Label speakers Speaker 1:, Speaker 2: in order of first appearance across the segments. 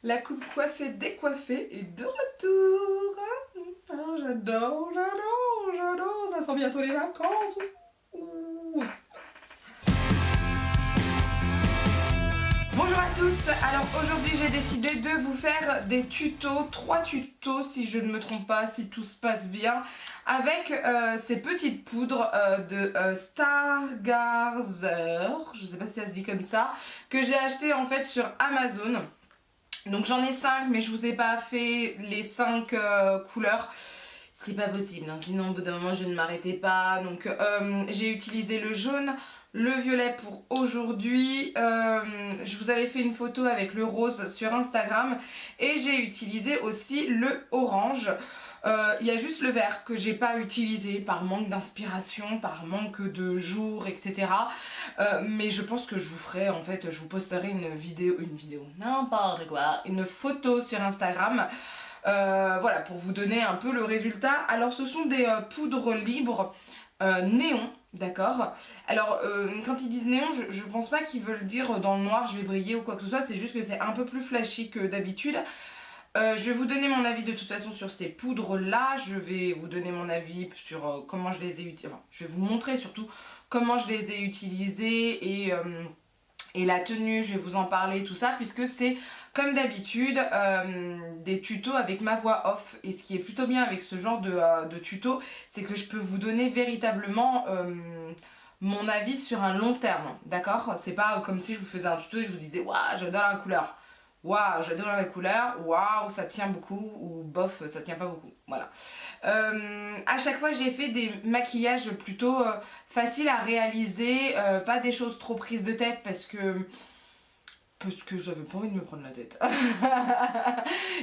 Speaker 1: La coupe coiffée, décoiffée est de retour. Ah, j'adore, j'adore, j'adore. Ça sent bientôt les vacances. Ouh. Bonjour à tous, alors aujourd'hui j'ai décidé de vous faire des tutos, 3 tutos si je ne me trompe pas, si tout se passe bien, avec ces petites poudres de Stargazer, je sais pas si ça se dit comme ça, que j'ai acheté en fait sur Amazon. Donc j'en ai 5 mais je vous ai pas fait les 5 couleurs. C'est pas possible, hein. Sinon au bout d'un moment je ne m'arrêtais pas. Donc j'ai utilisé le jaune, le violet pour aujourd'hui. Je vous avais fait une photo avec le rose sur Instagram. Et j'ai utilisé aussi le orange. Il y a juste le vert que j'ai pas utilisé par manque d'inspiration, par manque de jours, etc. Mais je pense que je vous ferai, en fait, je vous posterai une vidéo, n'importe quoi, une photo sur Instagram. Voilà, pour vous donner un peu le résultat. Alors ce sont des poudres libres néon, d'accord. Alors quand ils disent néon, je pense pas qu'ils veulent dire dans le noir je vais briller ou quoi que ce soit, c'est juste que c'est un peu plus flashy que d'habitude. Je vais vous donner mon avis de toute façon sur ces poudres là, je vais vous donner mon avis sur comment je les ai utilisées, enfin, je vais vous montrer surtout comment je les ai utilisées et la tenue, je vais vous en parler, tout ça, puisque c'est comme d'habitude des tutos avec ma voix off. Et ce qui est plutôt bien avec ce genre de tuto, c'est que je peux vous donner véritablement mon avis sur un long terme, d'accord? C'est pas comme si je vous faisais un tuto et je vous disais waouh, j'adore la couleur. Waouh, j'adore la couleur. Waouh, ça tient beaucoup. Ou bof, ça tient pas beaucoup. Voilà. À chaque fois, j'ai fait des maquillages plutôt faciles à réaliser. Pas des choses trop prises de tête parce que j'avais pas envie de me prendre la tête.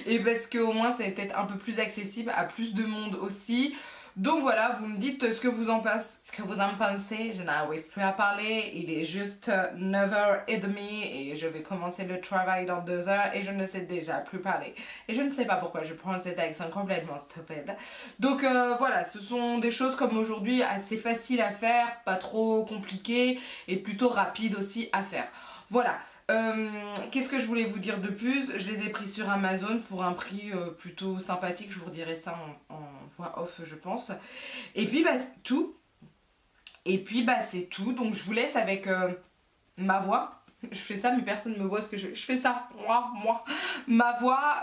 Speaker 1: Et parce qu'au moins, ça va être un peu plus accessible à plus de monde aussi. Donc voilà, vous me dites ce que vous en pensez. Je n'arrive plus à parler. Il est juste 9h30 et je vais commencer le travail dans 2 heures et je ne sais déjà plus parler. Et je ne sais pas pourquoi je prends cet accent complètement stupide. Donc voilà, ce sont des choses comme aujourd'hui assez faciles à faire, pas trop compliquées et plutôt rapides aussi à faire. Voilà. Qu'est-ce que je voulais vous dire de plus? Je les ai pris sur Amazon pour un prix plutôt sympathique, je vous redirai ça en voix off je pense. Et puis bah c'est tout. Et puis bah c'est tout, donc je vous laisse avec ma voix. Je fais ça mais personne ne me voit ce que je fais. Je fais ça, moi, ma voix.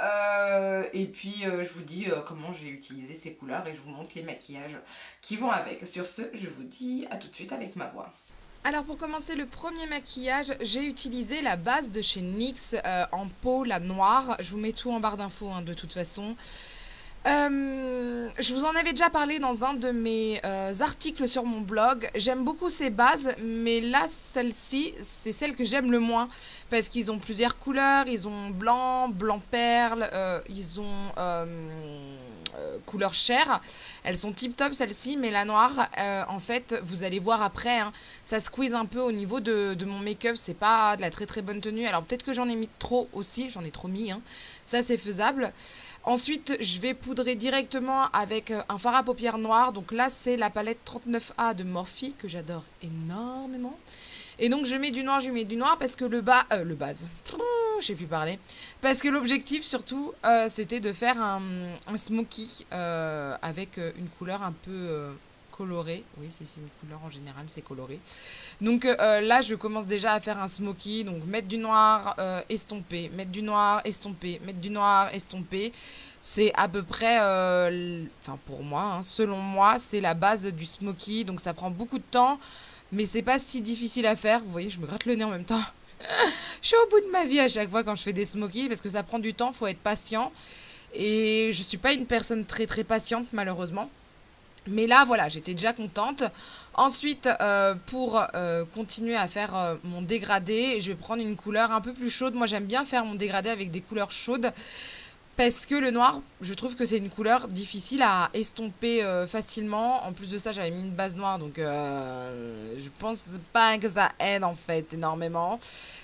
Speaker 1: Et puis je vous dis comment j'ai utilisé ces couleurs et je vous montre les maquillages qui vont avec. Sur ce, je vous dis à tout de suite avec ma voix.
Speaker 2: Alors pour commencer le premier maquillage, j'ai utilisé la base de chez NYX en peau, la noire. Je vous mets tout en barre d'infos hein, de toute façon. Je vous en avais déjà parlé dans un de mes articles sur mon blog. J'aime beaucoup ces bases, mais là, celle-ci, c'est celle que j'aime le moins. Parce qu'ils ont plusieurs couleurs. Ils ont blanc, blanc perle, ils ont couleur chair. Elles sont tip top celles-ci, mais la noire, en fait, vous allez voir après, hein, ça squeeze un peu au niveau de mon make-up. C'est pas de la très très bonne tenue. Alors peut-être que j'en ai mis trop aussi, j'en ai trop mis. Hein. Ça, c'est faisable. Ensuite, je vais poudrer directement avec un fard à paupières noir. Donc là, c'est la palette 39A de Morphe que j'adore énormément. Et donc, je mets du noir parce que le base, je sais plus parler. Parce que l'objectif, surtout, c'était de faire un smoky avec une couleur un peu colorée. Oui, c'est une couleur en général, c'est coloré. Donc là, je commence déjà à faire un smoky. Donc mettre du noir, estomper, mettre du noir, estomper, mettre du noir, estomper. C'est à peu près, enfin pour moi, hein, selon moi, c'est la base du smoky. Donc ça prend beaucoup de temps, mais c'est pas si difficile à faire. Vous voyez, je me gratte le nez en même temps. Je suis au bout de ma vie à chaque fois quand je fais des smokies parce que ça prend du temps, faut être patient. Et je suis pas une personne très très patiente malheureusement. Mais là, voilà, j'étais déjà contente. Ensuite, pour continuer à faire mon dégradé, je vais prendre une couleur un peu plus chaude. Moi, j'aime bien faire mon dégradé avec des couleurs chaudes. Parce que le noir, je trouve que c'est une couleur difficile à estomper facilement. En plus de ça, j'avais mis une base noire, donc je pense pas que ça aide en fait énormément.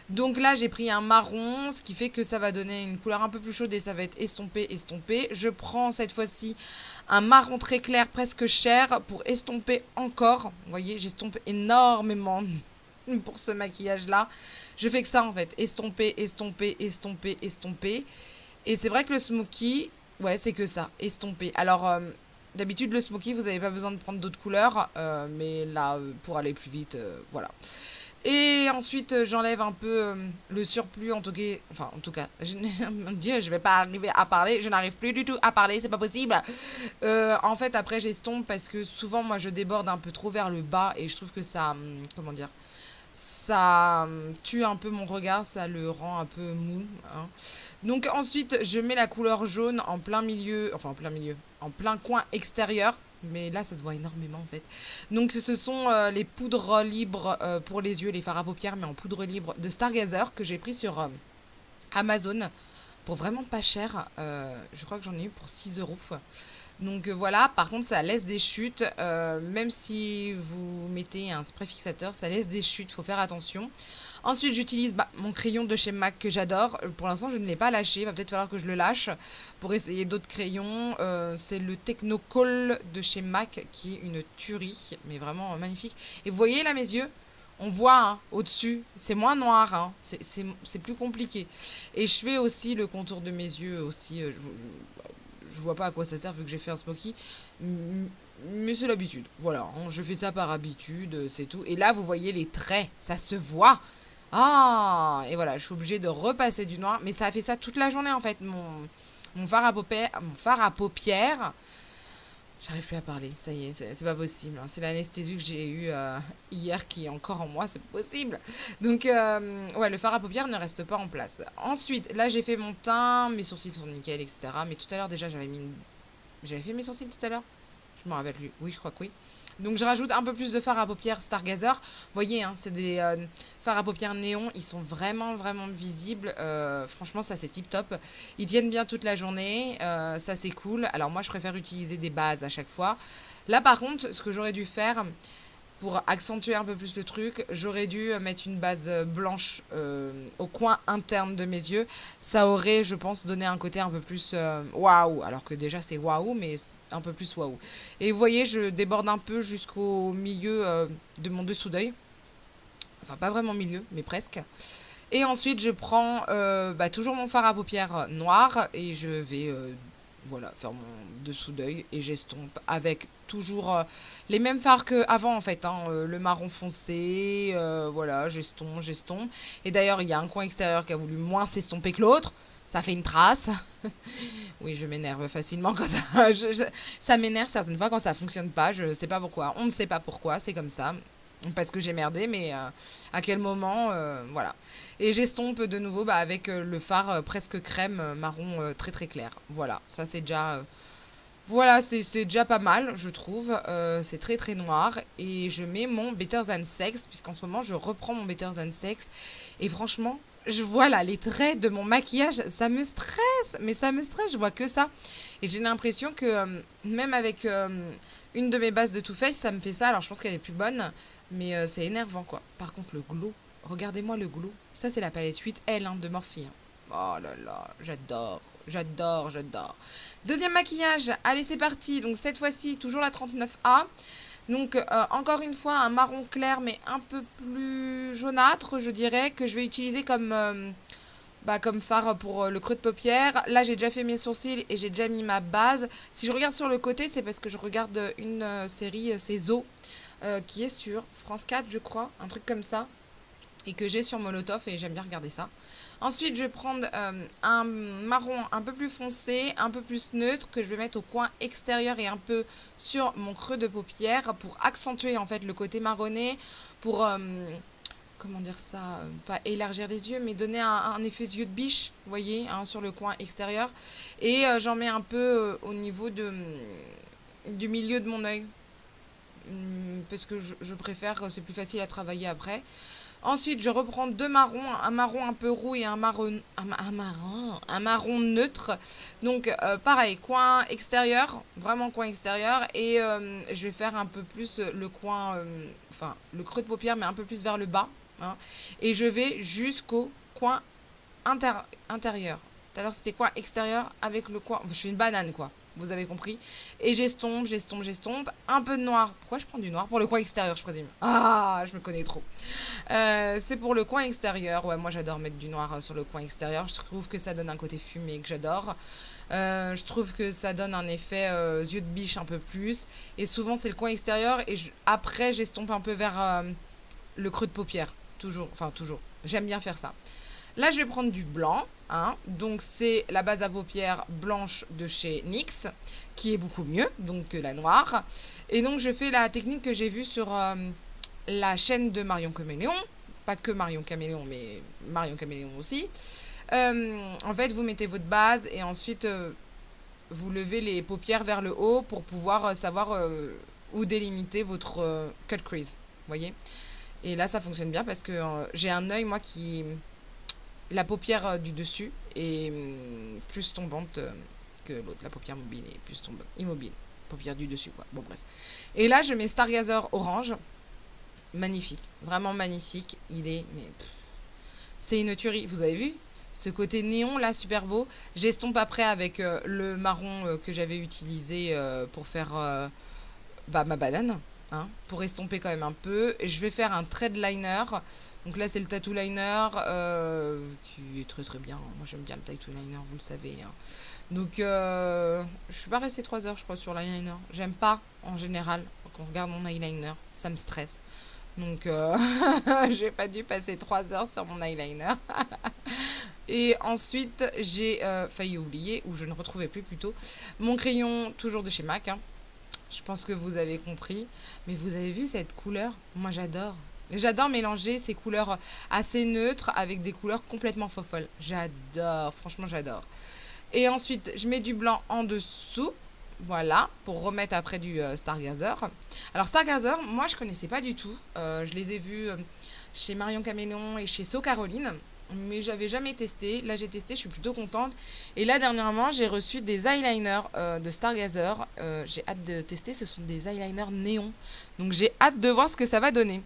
Speaker 2: Donc là, j'ai pris un marron, ce qui fait que ça va donner une couleur un peu plus chaude et ça va être estompé, estompé. Je prends cette fois-ci un marron très clair, presque chair, pour estomper encore. Vous voyez, j'estompe énormément. pour ce maquillage-là. Je fais que ça en fait, estomper, estomper, estomper, estomper. Et c'est vrai que le smoky, ouais, c'est que ça, estomper. Alors, d'habitude, le smoky, vous n'avez pas besoin de prendre d'autres couleurs, mais là, pour aller plus vite, voilà. Et ensuite, j'enlève un peu le surplus, en tout cas, mon Dieu, je vais pas arriver à parler, je n'arrive plus du tout à parler, c'est pas possible. En fait, après, j'estompe parce que souvent, moi, je déborde un peu trop vers le bas et je trouve que ça, comment dire, ça tue un peu mon regard, ça le rend un peu mou, hein. Donc ensuite, je mets la couleur jaune en plein milieu, enfin en plein coin extérieur. Mais là, ça se voit énormément en fait. Donc ce sont les poudres libres pour les yeux, les fards à paupières, mais en poudre libre de Stargazer que j'ai pris sur Amazon pour vraiment pas cher. Je crois que j'en ai eu pour 6 euros. Donc voilà, par contre ça laisse des chutes, même si vous mettez un spray fixateur, ça laisse des chutes, faut faire attention. Ensuite j'utilise mon crayon de chez MAC que j'adore, pour l'instant je ne l'ai pas lâché, va peut-être falloir que je le lâche pour essayer d'autres crayons. C'est le Technocoll de chez MAC qui est une tuerie, mais vraiment magnifique. Et vous voyez là mes yeux, on voit hein, au-dessus, c'est moins noir, hein, c'est plus compliqué. Et je fais aussi le contour de mes yeux aussi, je vois pas à quoi ça sert vu que j'ai fait un smoky. Mais c'est l'habitude. Voilà, hein, je fais ça par habitude, c'est tout. Et là, vous voyez les traits, ça se voit. Ah, et voilà, je suis obligée de repasser du noir. Mais ça a fait ça toute la journée en fait. Mon fard à paupières. J'arrive plus à parler, ça y est, c'est pas possible, hein. C'est l'anesthésie que j'ai eue hier qui est encore en moi, c'est pas possible. Donc, ouais, le fard à paupières ne reste pas en place. Ensuite, là, j'ai fait mon teint, mes sourcils sont nickel, etc. Mais tout à l'heure, déjà, j'avais fait mes sourcils tout à l'heure. Je me rappelle plus. Oui, je crois que oui. Donc je rajoute un peu plus de fard à paupières Stargazer. Vous voyez, hein, c'est des fards à paupières néon. Ils sont vraiment, vraiment visibles. Franchement, ça c'est tip top. Ils tiennent bien toute la journée. Ça c'est cool. Alors moi, je préfère utiliser des bases à chaque fois. Là, par contre, ce que j'aurais dû faire pour accentuer un peu plus le truc, j'aurais dû mettre une base blanche au coin interne de mes yeux. Ça aurait, je pense, donné un côté un peu plus waouh. Alors que déjà c'est waouh, mais un peu plus waouh. Et vous voyez, je déborde un peu jusqu'au milieu de mon dessous d'œil. Enfin, pas vraiment milieu, mais presque. Et ensuite, je prends toujours mon fard à paupières noir et je vais voilà, faire mon dessous d'œil et j'estompe avec toujours les mêmes fards qu'avant en fait, hein, le marron foncé, voilà, j'estompe. Et d'ailleurs, il y a un coin extérieur qui a voulu moins s'estomper que l'autre. Ça fait une trace. Oui, je m'énerve facilement quand ça... ça m'énerve certaines fois quand ça fonctionne pas. Je sais pas pourquoi. On ne sait pas pourquoi. C'est comme ça. Parce que j'ai merdé, mais à quel moment, voilà. Et j'estompe de nouveau avec le fard presque crème marron très très clair. Voilà, ça c'est déjà... voilà, c'est déjà pas mal, je trouve. C'est très très noir. Et je mets mon Better Than Sex, puisqu'en ce moment je reprends mon Better Than Sex. Et franchement, je vois là les traits de mon maquillage, ça me stresse. Mais ça me stresse, je vois que ça. Et j'ai l'impression que même avec une de mes bases de Too Faced, ça me fait ça. Alors je pense qu'elle est plus bonne. Mais c'est énervant quoi. Par contre le glow, regardez-moi le glow. Ça c'est la palette 8L hein, de Morphe. Oh là là, j'adore, j'adore, j'adore. Deuxième maquillage, allez c'est parti. Donc cette fois-ci, toujours la 39A. Donc encore une fois, un marron clair mais un peu plus jaunâtre, je dirais, que je vais utiliser comme fard pour le creux de paupière. Là, j'ai déjà fait mes sourcils et j'ai déjà mis ma base. Si je regarde sur le côté, c'est parce que je regarde une série, c'est Zo, qui est sur France 4, je crois, un truc comme ça, et que j'ai sur Molotov et j'aime bien regarder ça. Ensuite, je vais prendre un marron un peu plus foncé, un peu plus neutre, que je vais mettre au coin extérieur et un peu sur mon creux de paupière pour accentuer en fait le côté marronné, pour, comment dire ça, pas élargir les yeux, mais donner un effet yeux de biche, vous voyez, hein, sur le coin extérieur. Et j'en mets un peu au niveau du milieu de mon œil, parce que je préfère, c'est plus facile à travailler après. Ensuite, je reprends deux marrons, un marron un peu roux et un marron neutre. Donc, pareil, coin extérieur, vraiment coin extérieur. Et je vais faire un peu plus le coin, le creux de paupière, mais un peu plus vers le bas, hein. Et je vais jusqu'au coin intérieur. Tout à l'heure, c'était coin extérieur avec le coin... Je fais une banane, quoi. vous avez compris. Et j'estompe, un peu de noir. Pourquoi je prends du noir? Pour le coin extérieur, je présume. Ah, je me connais trop. C'est pour le coin extérieur. Ouais, moi j'adore mettre du noir sur le coin extérieur. Je trouve que ça donne un côté fumé que j'adore. Je trouve que ça donne un effet yeux de biche un peu plus. Et souvent c'est le coin extérieur. Et après j'estompe un peu vers le creux de paupière. Toujours, enfin toujours. J'aime bien faire ça. Là je vais prendre du blanc. Hein. Donc c'est la base à paupières blanche de chez NYX. Qui est beaucoup mieux donc que la noire. Et donc je fais la technique que j'ai vue sur la chaîne de Marion Caméléon. Pas que Marion Caméléon mais Marion Caméléon aussi. En fait, vous mettez votre base et ensuite vous levez les paupières vers le haut pour pouvoir savoir où délimiter votre cut crease. Vous voyez? Et là, ça fonctionne bien parce que j'ai un œil, moi, qui. La paupière du dessus est plus tombante que l'autre. La paupière mobile est plus tombante. Immobile. Paupière du dessus, quoi. Bon, bref. Et là, je mets Stargazer orange. Magnifique. Vraiment magnifique. Il est. Mais. C'est une tuerie. Vous avez vu? Ce côté néon là super beau. J'estompe après avec le marron que j'avais utilisé pour faire ma banane. Hein, pour estomper quand même un peu. Et je vais faire un thread liner. Donc là c'est le tattoo liner qui est très très bien. Moi j'aime bien le tattoo liner, vous le savez. Hein. Donc je suis pas restée 3 heures je crois sur l'eyeliner. J'aime pas en général quand on regarde mon eyeliner. Ça me stresse. Donc j'ai pas dû passer 3 heures sur mon eyeliner. Et ensuite, j'ai failli oublier, ou je ne retrouvais plus plutôt, mon crayon, toujours de chez MAC. Hein. Je pense que vous avez compris. Mais vous avez vu cette couleur? Moi, j'adore. J'adore mélanger ces couleurs assez neutres avec des couleurs complètement folles. J'adore, franchement, j'adore. Et ensuite, je mets du blanc en dessous. Voilà, pour remettre après du Stargazer. Alors, Stargazer, moi, je connaissais pas du tout. Je les ai vus chez Marion Caméléon et chez So Caroline. Mais j'avais jamais testé. Là, j'ai testé, je suis plutôt contente. Et là, dernièrement, j'ai reçu des eyeliners de Stargazer. J'ai hâte de tester. Ce sont des eyeliners néons. Donc, j'ai hâte de voir ce que ça va donner.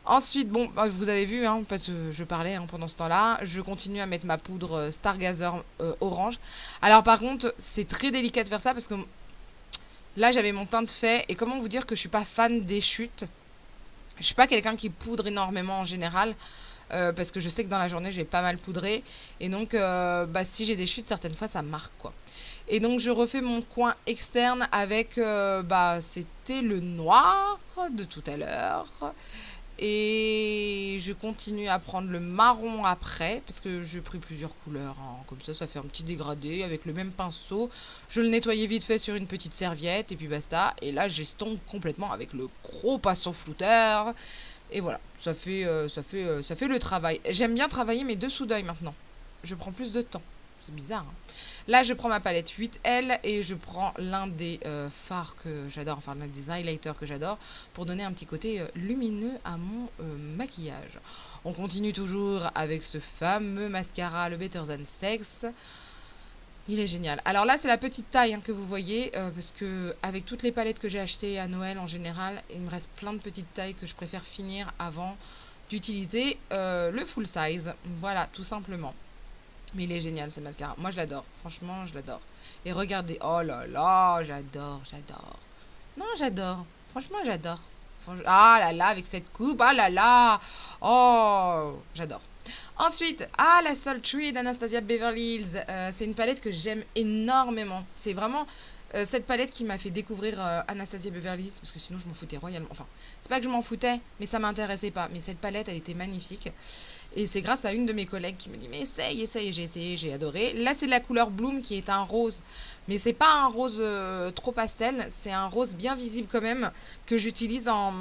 Speaker 2: Ensuite, bon, vous avez vu, hein, parce que je parlais pendant ce temps-là. Je continue à mettre ma poudre Stargazer orange. Alors, par contre, c'est très délicat de faire ça parce que là, j'avais mon teint de fait. Et comment vous dire que je suis pas fan des chutes? Je suis pas quelqu'un qui poudre énormément en général. Parce que je sais que dans la journée je vais pas mal poudrer et donc si j'ai des chutes certaines fois ça marque quoi. Et donc je refais mon coin externe avec c'était le noir de tout à l'heure et je continue à prendre le marron après parce que j'ai pris plusieurs couleurs hein. Comme ça fait un petit dégradé avec le même pinceau. Je le nettoyais vite fait sur une petite serviette et puis basta. Et là j'estompe complètement avec le gros pinceau flouteur. Et voilà, ça fait le travail. J'aime bien travailler mes dessous d'œil maintenant. Je prends plus de temps. C'est bizarre. Hein. Là, je prends ma palette 8L et je prends l'un des fards que j'adore, enfin l'un des highlighters que j'adore, pour donner un petit côté lumineux à mon maquillage. On continue toujours avec ce fameux mascara, le Better Than Sex. Il est génial. Alors là, c'est la petite taille hein, que vous voyez, parce que avec toutes les palettes que j'ai achetées à Noël en général, il me reste plein de petites tailles que je préfère finir avant d'utiliser le full size. Voilà, tout simplement. Mais il est génial ce mascara. Moi, je l'adore. Franchement, je l'adore. Et regardez, oh là là, j'adore. Non, j'adore. Franchement, j'adore. Ah là là, avec cette coupe, ah là là. Oh, j'adore. Ensuite, la Sultry d'Anastasia Beverly Hills. C'est une palette que j'aime énormément. C'est vraiment cette palette qui m'a fait découvrir Anastasia Beverly Hills, parce que sinon je m'en foutais royalement. Enfin, c'est pas que je m'en foutais, mais ça m'intéressait pas. Mais cette palette, elle était magnifique. Et c'est grâce à une de mes collègues qui me dit mais essaye, j'ai essayé, j'ai adoré. Là, c'est la couleur Bloom qui est un rose. Mais c'est pas un rose trop pastel, c'est un rose bien visible quand même, que j'utilise en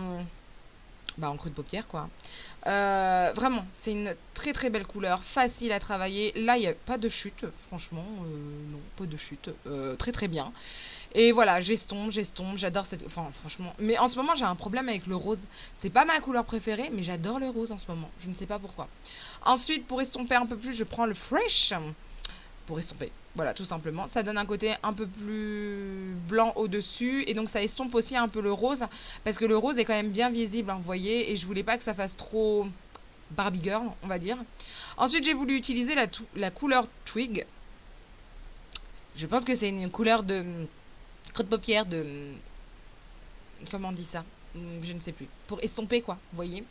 Speaker 2: creux de paupière quoi. Vraiment, c'est une très très belle couleur, facile à travailler. Là, il n'y a pas de chute, franchement, non, pas de chute, très très bien. Et voilà, j'estompe, j'adore cette... Enfin, franchement... Mais en ce moment, j'ai un problème avec le rose. C'est pas ma couleur préférée, mais j'adore le rose en ce moment. Je ne sais pas pourquoi. Ensuite, pour estomper un peu plus, je prends le Fresh. Pour estomper. Voilà, tout simplement. Ça donne un côté un peu plus blanc au-dessus. Et donc, ça estompe aussi un peu le rose. Parce que le rose est quand même bien visible, hein, vous voyez. Et je voulais pas que ça fasse trop Barbie Girl, on va dire. Ensuite, j'ai voulu utiliser la couleur Twig. Je pense que c'est une couleur de creux de paupière de... Comment on dit ça? Je ne sais plus. Pour estomper, quoi, vous voyez,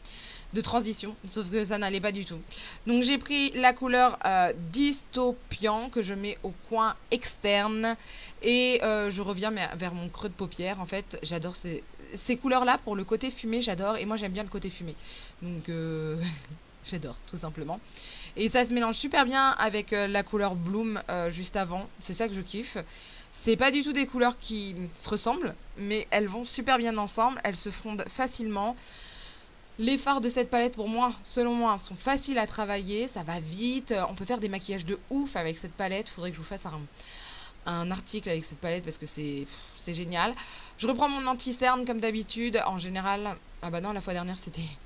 Speaker 2: de transition, sauf que ça n'allait pas du tout. Donc j'ai pris la couleur Dystopian que je mets au coin externe et je reviens vers mon creux de paupière. En fait, j'adore ces couleurs-là pour le côté fumé, j'adore, et moi j'aime bien le côté fumé. Donc j'adore, tout simplement. Et ça se mélange super bien avec la couleur Bloom juste avant, c'est ça que je kiffe. C'est pas du tout des couleurs qui se ressemblent, mais elles vont super bien ensemble, elles se fondent facilement. Les fards de cette palette, pour moi, selon moi, sont faciles à travailler, ça va vite, on peut faire des maquillages de ouf avec cette palette. Faudrait que je vous fasse un article avec cette palette parce que c'est génial. Je reprends mon anti-cerne comme d'habitude, en général... Ah bah non, la fois dernière,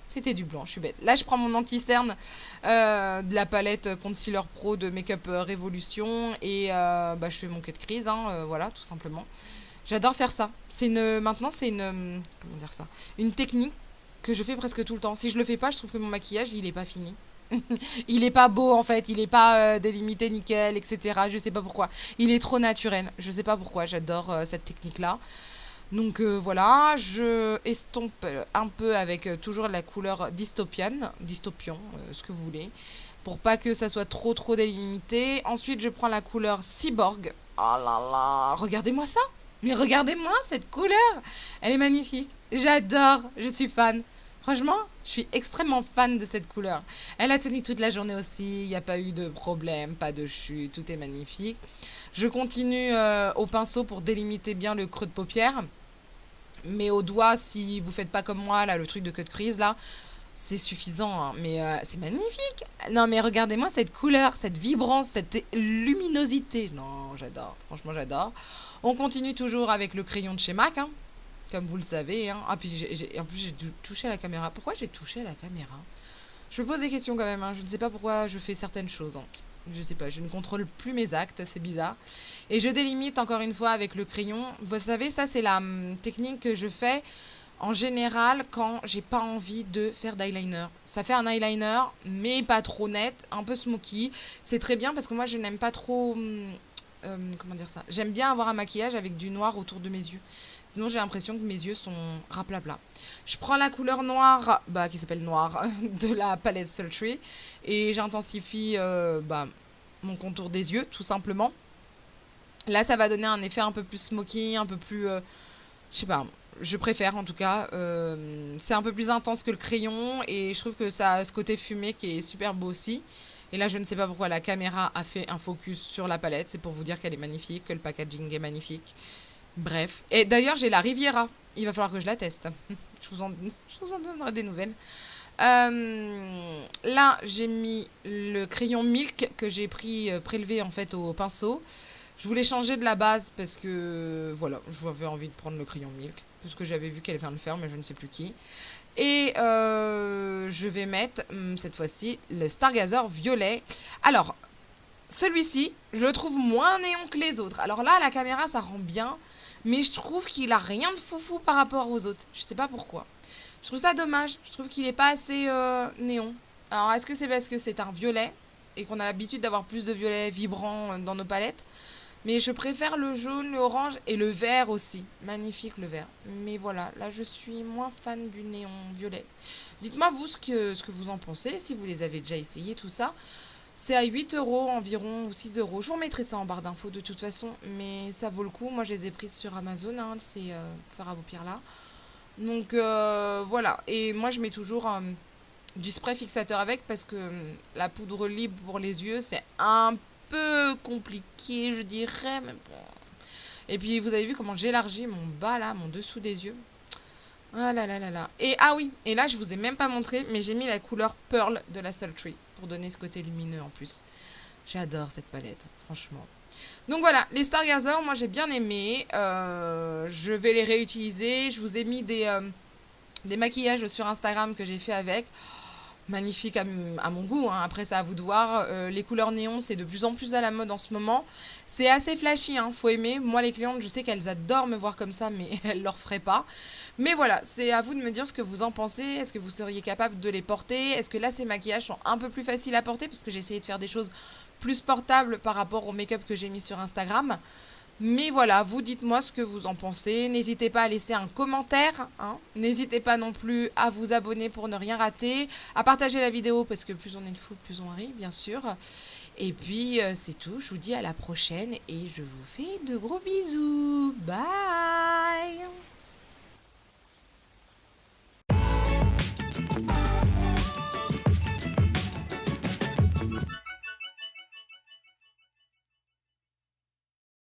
Speaker 2: c'était du blanc, je suis bête. Là, je prends mon anti-cerne de la palette Concealer Pro de Makeup Revolution et bah, je fais mon cut crease, voilà, tout simplement. J'adore faire ça. Maintenant, c'est une... Comment dire ça? Une technique que je fais presque tout le temps. Si je le fais pas, je trouve que mon maquillage, il est pas fini. Il est pas beau en fait, il est pas délimité nickel, etc. Je sais pas pourquoi. Il est trop naturel. Je sais pas pourquoi, j'adore cette technique-là. Donc voilà, je estompe un peu avec toujours la couleur Dystopian, ce que vous voulez, pour pas que ça soit trop délimité. Ensuite, je prends la couleur Cyborg. Oh là là, regardez-moi ça! Mais regardez-moi cette couleur! Elle est magnifique. J'adore, je suis fan. Franchement, je suis extrêmement fan de cette couleur. Elle a tenu toute la journée aussi, il n'y a pas eu de problème, pas de chute, tout est magnifique. Je continue au pinceau pour délimiter bien le creux de paupière. Mais au doigt, si vous faites pas comme moi, là, le truc de cut crease, là, c'est suffisant, hein. Mais c'est magnifique. Non, mais regardez-moi cette couleur, cette vibrance, cette luminosité. Non, j'adore. Franchement, j'adore. On continue toujours avec le crayon de chez MAC, hein, comme vous le savez. Hein. Ah, puis en plus, j'ai touché à la caméra. Pourquoi j'ai touché à la caméra? Je me pose des questions quand même. Hein. Je ne sais pas pourquoi je fais certaines choses. Hein. Je sais pas, je ne contrôle plus mes actes, c'est bizarre. Et je délimite encore une fois avec le crayon. Vous savez, ça c'est la technique que je fais en général quand j'ai pas envie de faire d'eyeliner. Ça fait un eyeliner, mais pas trop net, un peu smoky. C'est très bien parce que moi je n'aime pas trop... comment dire ça? J'aime bien avoir un maquillage avec du noir autour de mes yeux. Sinon j'ai l'impression que mes yeux sont raplapla. Je prends la couleur noire, qui s'appelle noir, de la palette Sultry. Et j'intensifie mon contour des yeux, tout simplement. Là, ça va donner un effet un peu plus smoky, un peu plus... je sais pas, je préfère en tout cas. C'est un peu plus intense que le crayon. Et je trouve que ça a ce côté fumé qui est super beau aussi. Et là, je ne sais pas pourquoi la caméra a fait un focus sur la palette. C'est pour vous dire qu'elle est magnifique, que le packaging est magnifique. Bref. Et d'ailleurs, j'ai la Riviera. Il va falloir que je la teste. je vous en donnerai des nouvelles. Là, j'ai mis le crayon Milk que j'ai prélevé en fait au pinceau. Je voulais changer de la base parce que, voilà, j'avais envie de prendre le crayon Milk. Parce que j'avais vu quelqu'un le faire, mais je ne sais plus qui. Et je vais mettre, cette fois-ci, le Stargazer violet. Alors, celui-ci, je le trouve moins néon que les autres. Alors là, la caméra, ça rend bien. Mais je trouve qu'il a rien de foufou par rapport aux autres. Je sais pas pourquoi. Je trouve ça dommage. Je trouve qu'il est pas assez néon. Alors, est-ce que c'est parce que c'est un violet et qu'on a l'habitude d'avoir plus de violets vibrants dans nos palettes? Mais je préfère le jaune, le orange et le vert aussi. Magnifique le vert. Mais voilà, là je suis moins fan du néon violet. Dites-moi vous ce que vous en pensez, si vous les avez déjà essayés, tout ça. C'est à 8 € environ ou 6 €. Je vous remettrai ça en barre d'infos de toute façon. Mais ça vaut le coup. Moi je les ai prises sur Amazon, hein, ces fards à paupières là. Donc voilà. Et moi je mets toujours du spray fixateur avec parce que la poudre libre pour les yeux c'est un peu compliqué je dirais. Mais bon. Et puis vous avez vu comment j'élargis mon bas là, mon dessous des yeux. Ah là là là là. Et ah oui, et là je vous ai même pas montré, mais j'ai mis la couleur Pearl de la Sultry pour donner ce côté lumineux en plus. J'adore cette palette, franchement. Donc voilà, les Stargazer, moi j'ai bien aimé. Je vais les réutiliser. Je vous ai mis des maquillages sur Instagram que j'ai fait avec. Magnifique à mon goût, hein. Après c'est à vous de voir. Les couleurs néon c'est de plus en plus à la mode en ce moment. C'est assez flashy, hein, faut aimer. Moi les clientes je sais qu'elles adorent me voir comme ça mais elles ne le referaient pas. Mais voilà, c'est à vous de me dire ce que vous en pensez. Est-ce que vous seriez capable de les porter? Est-ce que là ces maquillages sont un peu plus faciles à porter? Parce que j'ai essayé de faire des choses plus portables par rapport au make-up que j'ai mis sur Instagram. Mais voilà, vous dites-moi ce que vous en pensez. N'hésitez pas à laisser un commentaire, hein. N'hésitez pas non plus à vous abonner pour ne rien rater, à partager la vidéo parce que plus on est de fous, plus on rit, bien sûr. Et puis c'est tout, je vous dis à la prochaine et je vous fais de gros bisous. Bye!